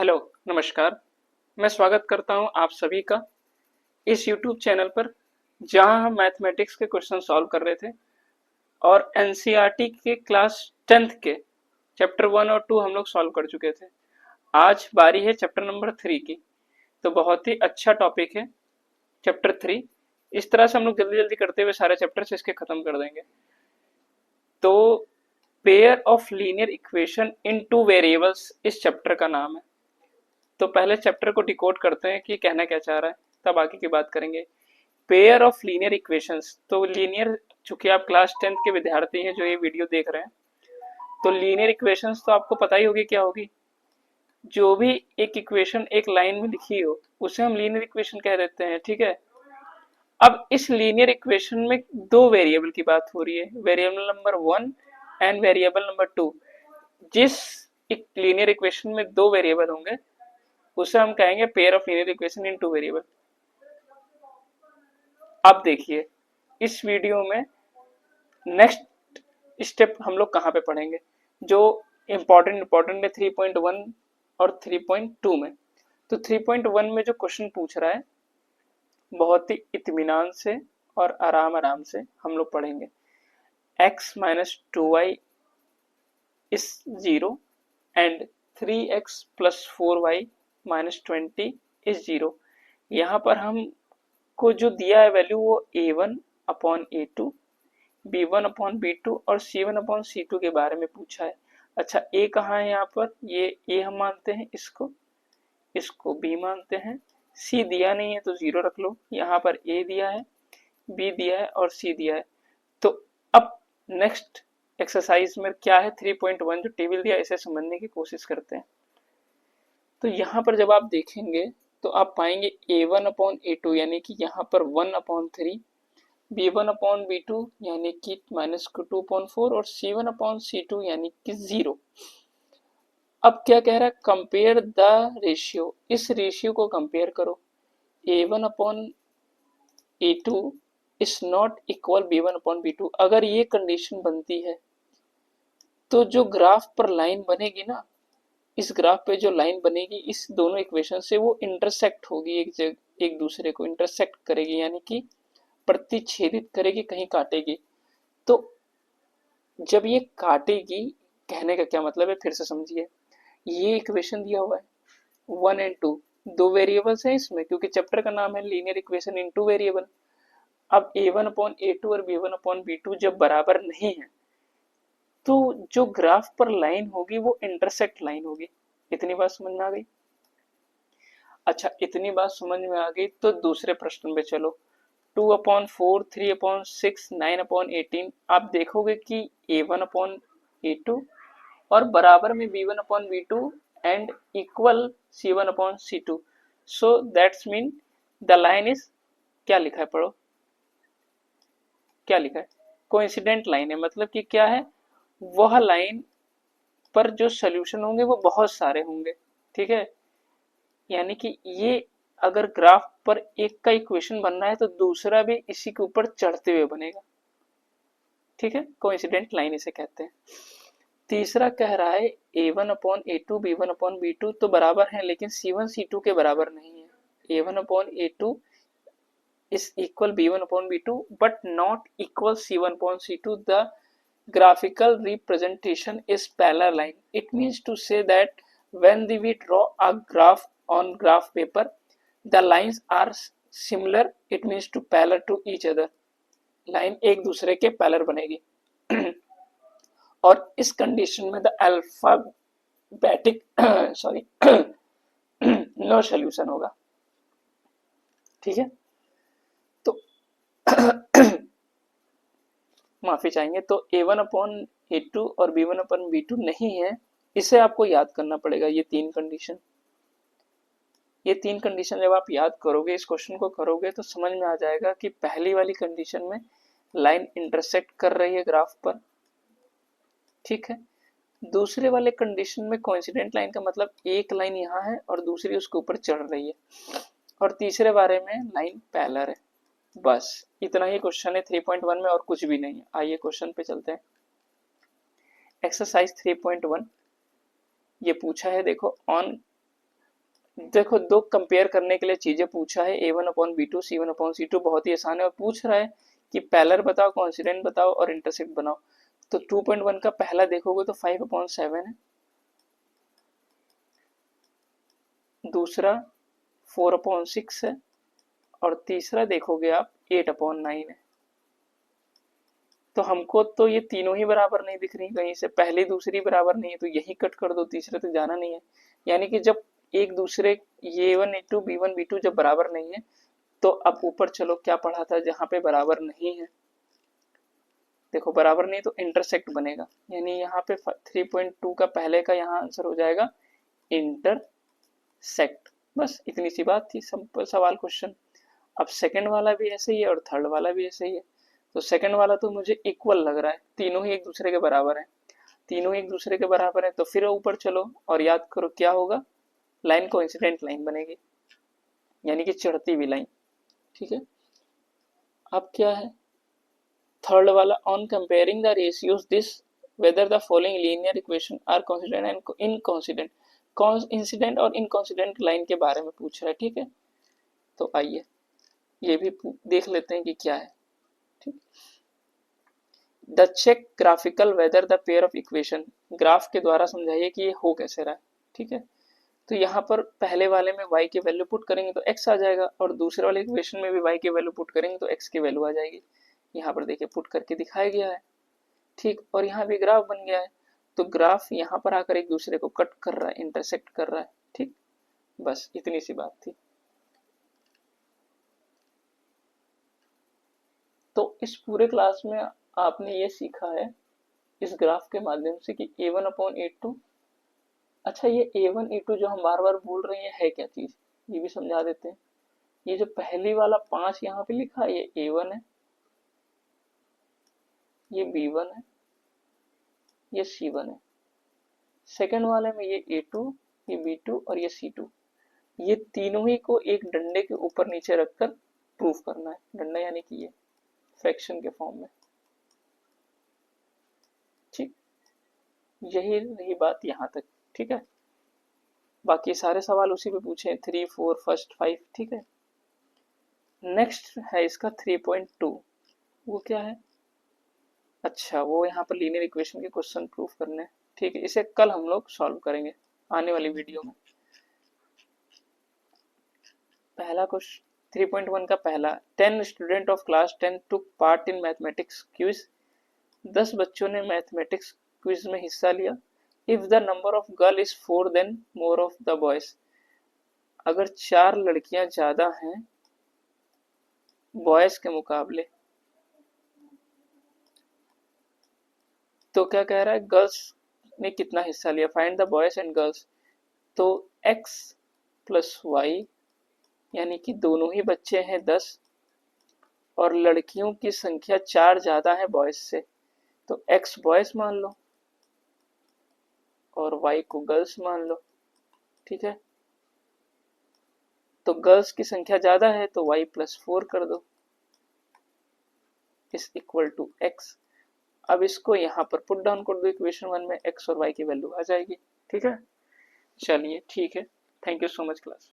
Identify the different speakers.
Speaker 1: Hello, नमस्कार। मैं स्वागत करता हूं आप सभी का इस YouTube चैनल पर, जहां हम मैथमेटिक्स के क्वेश्चन सॉल्व कर रहे थे और एनसीईआरटी के क्लास 10th के चैप्टर 1 और 2 हम लोग सॉल्व कर चुके थे। आज बारी है चैप्टर नंबर 3 की। तो बहुत ही अच्छा टॉपिक है चैप्टर 3। इस तरह से हम लोग जल्दी जल्दी करते हुए सारे चैप्टर्स इसके खत्म कर देंगे। तो pair of linear equation in two variables इस चैप्टर का नाम है। तो पहले चैप्टर को डिकोड करते हैं कि कहना क्या चाह रहा है, तब आगे की बात करेंगे। पेयर ऑफ लीनियर इक्वेशंस, तो लीनियर, चूंकि आप क्लास 10th के विद्यार्थी हैं जो ये वीडियो देख रहे हैं, तो लीनियर इक्वेशंस तो आपको पता ही होगी क्या होगी। जो भी एक इक्वेशन एक लाइन में लिखी हो उसे हम लीनियर इक्वेशन कह देते हैं, ठीक है। अब इस लीनियर इक्वेशन में दो वेरिएबल की बात हो रही है, variable number 1 and variable number 2। जिस एक लीनियर इक्वेशन में दो वेरिएबल होंगे उसे हम कहेंगे pair of linear equation in two variable. अब देखिए इस वीडियो में नेक्स्ट स्टेप हम लोग कहाँ पे पढ़ेंगे, जो इंपॉर्टेंट है 3.1 और 3.2 में। तो 3.1 में जो क्वेश्चन पूछ रहा है बहुत ही इत्मीनान से और आराम आराम से हम लोग पढ़ेंगे। x minus 2y is 0 and 3x plus 4y minus 20 is 0। यहाँ पर हम को जो दिया है वैल्यू वो a1 upon a2, b1 upon b2 और c1 अपॉन c2 के बारे में पूछा है। अच्छा, a कहाँ है यहाँ पर, ये a हम मानते हैं, इसको b मानते हैं, c दिया नहीं है तो 0 रख लो। यहाँ पर a दिया है, b दिया है और c दिया है। तो अब नेक्स्ट एक्सरसाइज में क्या है, 3.1 जो टेबल दिया इसे समझने की कोशिश करते हैं। तो यहाँ पर जब आप देखेंगे तो आप पाएंगे a1 अपॉन a2 यानी कि यहाँ पर 1 अपॉन 3, b1 अपॉन b2 यानी कि माइनस 2 अपॉन 4 और c1 अपॉन c2 यानी कि 0। अब क्या कह रहा है, कंपेयर द रेशियो, इस रेशियो को कंपेयर करो। a1 upon a2 is not equal b1 upon b2। अगर ये कंडीशन बनती है तो जो ग्राफ पर लाइन बनेगी ना, इस ग्राफ पे जो लाइन बनेगी इस दोनों इक्वेशन से वो इंटरसेक्ट होगी, एक दूसरे को इंटरसेक्ट करेगी यानी कि प्रतिच्छेदित करेगी, कहीं काटेगी। तो जब ये काटेगी, कहने का क्या मतलब है फिर से समझिए। ये इक्वेशन दिया हुआ है 1 एंड 2, दो वेरिएबल्स हैं इसमें क्योंकि चैप्टर का नाम है linear equation in two variable. अब a1 अपॉन a2 और b1 अपॉन b2 जब बराबर नहीं है तो जो ग्राफ पर लाइन होगी वो इंटरसेक्ट लाइन होगी। इतनी बात समझ में आ गई। अच्छा, इतनी बात समझ में आ गई तो दूसरे प्रश्न पे चलो। 2 अपॉन 4, 3 अपॉन 6, 9 अपॉन 18। आप देखोगे कि a1 अपॉन a2 और बराबर में b1 upon b2 and equal c1 upon c2। So that's mean the line is, क्या लिखा है पढ़ो, क्या लिखा है, कोइंसिडेंट लाइन है। मतलब कि क्या है, वह लाइन पर जो सोल्यूशन होंगे वो बहुत सारे होंगे, ठीक है। यानी कि ये अगर ग्राफ पर एक का इक्वेशन बनना है तो दूसरा भी इसी के ऊपर चढ़ते हुए बनेगा, ठीक है। कोइंसिडेंट लाइन इसे कहते हैं। तीसरा कह रहा है a1 upon a2 b1 upon b2 तो बराबर है लेकिन c1 c2 के बराबर नहीं है। a1 upon a2 is equal b1 upon b2 but not equal c1 upon c2. The graphical representation is parallel line. It means to say that when we draw a graph on graph paper, the lines are similar. It means to parallel to each other. Line एक दूसरे के parallel बनेगी और इस condition में the alphabetic sorry no solution होगा, ठीक है। तो माफी चाहेंगे। तो a1 अपॉन a2 और b1 अपॉन b2 नहीं है, इसे आपको याद करना पड़ेगा। ये तीन कंडीशन जब आप याद करोगे, इस क्वेश्चन को करोगे तो समझ में आ जाएगा कि पहली वाली कंडीशन में लाइन इंटरसेक्ट कर रही है ग्राफ पर, ठीक है। दूसरे वाले कंडीशन में कोइंसिडेंट लाइन का मतलब एक लाइन यहाँ है और दूसरी उसके ऊपर चढ़ रही है, और तीसरे बारे में लाइन पैरेलल है। बस इतना ही क्वेश्चन है 3.1 में और कुछ भी नहीं है। आइए क्वेश्चन पे चलते हैं। एक्सरसाइज 3.1 ये पूछा है, देखो, ऑन देखो दो कंपेयर करने के लिए चीजें पूछा है, a1/b2 c1/c2, बहुत ही आसान है, और पूछ रहा है कि पैरेलल बताओ, कोइंसिडेंट बताओ और इंटरसेक्ट बनाओ। तो 2.1 का पहला देखोगे तो 5/7 है, दूसरा 4/6 है, और तीसरा देखोगे आप 8/9 है। तो हमको तो ये तीनों ही बराबर नहीं दिख रही, कहीं से पहली दूसरी बराबर नहीं है, तो यही कट कर दो, तीसरे तो जाना नहीं है। यानी कि जब एक दूसरे ये a1 a2 b1 b2 जब बराबर नहीं है, तो अब ऊपर चलो क्या पढ़ा था जहां पे बराबर नहीं है, देखो बराबर नहीं तो इंटरसेक्ट बनेगा, यानी यहाँ पे 3.2 का पहले का यहाँ आंसर हो जाएगा इंटरसेक्ट। बस इतनी सी बात थी, सिंपल सवाल क्वेश्चन। अब सेकंड वाला भी ऐसे ही है और थर्ड वाला भी ऐसे ही है। तो सेकंड वाला तो मुझे इक्वल लग रहा है, तीनों ही एक दूसरे के बराबर है, तीनों एक दूसरे के बराबर है, तो फिर ऊपर चलो और याद करो क्या होगा, लाइन कोइंसिडेंट लाइन बनेगी, यानी कि चढ़ती हुई लाइन। ठीक है, अब क्या है थर्ड वाला, on comparing the ratios this whether the following linear equation are consistent and inconsistent, incident और इनकॉन्सिडेंट लाइन के बारे में पूछ रहा है। ठीक है, तो आइए ये भी देख लेते हैं कि क्या है। ठीक, the check graphical whether the pair of equation, graph के द्वारा समझाइए कि ये हो कैसे रहा है। ठीक है, तो यहाँ पर पहले वाले में y की वैल्यू पुट करेंगे तो x आ जाएगा, और दूसरे वाले इक्वेशन में भी y की वैल्यू पुट करेंगे तो x की वैल्यू आ जाएगी। यहाँ पर देखिए पुट करके दिखाया गया है। ठीक, और यहाँ भी ग्राफ बन गया है, तो ग्राफ यहाँ पर आकर एक दूसरे को कट कर रहा है, इंटरसेक्ट कर रहा है। ठीक, बस इतनी सी बात थी। तो इस पूरे क्लास में आपने ये सीखा है इस ग्राफ के माध्यम से कि a1/a2, अच्छा ये a1 a2 जो हम बार बार बोल रहे हैं है क्या चीज, ये भी समझा देते हैं। ये जो पहली वाला 5 यहाँ पे लिखा है ये a1 है, ये b1 है, ये c1 है। सेकंड वाले में ये a2, ये b2 और ये c2, ये तीनों ही को एक डंडे के ऊपर नीचे रखकर प्रूफ करना है, डंडा यानी कि ये फ्रैक्शन के फॉर्म में। ठीक, यही रही बात यहाँ तक। ठीक है, बाकी सारे सवाल उसी पे पूछे, 3 4 फर्स्ट 5। ठीक है, नेक्स्ट है इसका 3.2, वो क्या है, अच्छा वो यहाँ पर लीनियर इक्वेशन के क्वेश्चन प्रूफ करने। ठीक है, इसे कल हम लोग सॉल्व करेंगे आने वाली वीडियो में। पहला क्वेश्चन 3.1 का पहला, 10 student of class 10 took part in mathematics quiz, 10 बच्चों ने मैथमेटिक्स क्विज में हिस्सा लिया। If the number of girl is 4 then more of the boys, अगर 4 लड़कियां ज्यादा हैं बॉयज के मुकाबले, तो क्या कह रहा है गर्ल्स ने कितना हिस्सा लिया, find the boys and girls. तो x प्लस वाई, यानी कि दोनों ही बच्चे हैं 10 और लड़कियों की संख्या 4 ज्यादा है बॉयज से, तो x बॉयज मान लो और y को गर्ल्स मान लो। ठीक है, तो गर्ल्स की संख्या ज्यादा है तो y प्लस 4 कर दो इज इक्वल टू x। अब इसको यहाँ पर पुट डाउन कर दो इक्वेशन 1 में, x और y की वैल्यू आ जाएगी। ठीक है, चलिए ठीक है, thank you so much class.